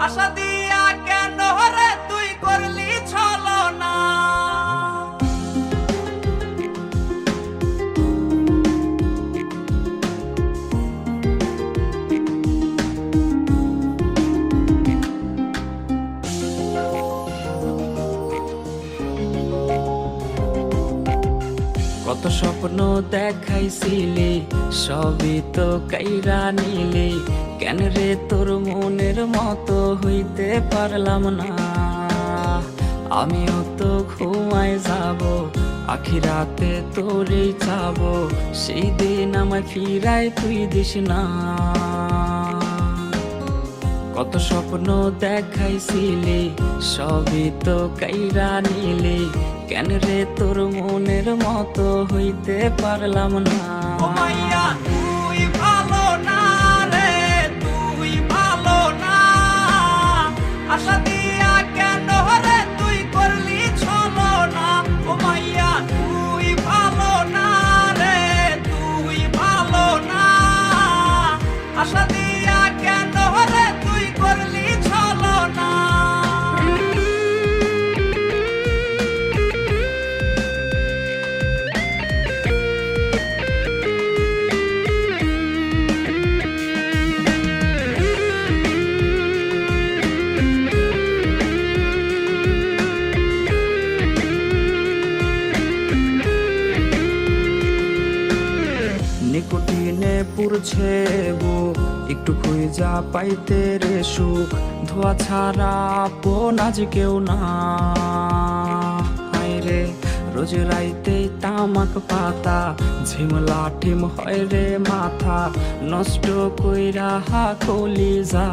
আশা দিয়া কেন রে তুই করলি ছলনা। কত স্বপ্ন দেখাইছিলি সবই তো কাইরা নিলি, কেন রে তোর মনের মতো হইতে পারলাম না। আমিও তো ঘুমায় যাব, আখিরাতে তোরেই চাবো, সেই দিন আমায় ফিরাই তুই দিস না। কত স্বপ্ন দেখাইছিলি সবই তো কাইরা নিলি, কেন রে তোর মনের মতো হইতে পারলাম না। ও মাইয়া তুই ভালো না রে, তুই ভালো না। আশা দিয়া কেন রে তুই করলি ছলনা। ও মাইয়া তুই ভালো না রে, তুই ভালো না। আশা দিয়া কেন রে তুই করলি ছলনা। নিকোটিনে পুরছে বুক, একটু খুঁজা পাইতে রে সুখ, ধোয়া ছাড়া আপন আজ কেউ না। হায় রে রোজ রাইতে তামাক পাতা, ঝিমলা টিম হয় রে মাথা, নষ্ট কইরা হা কলিজা।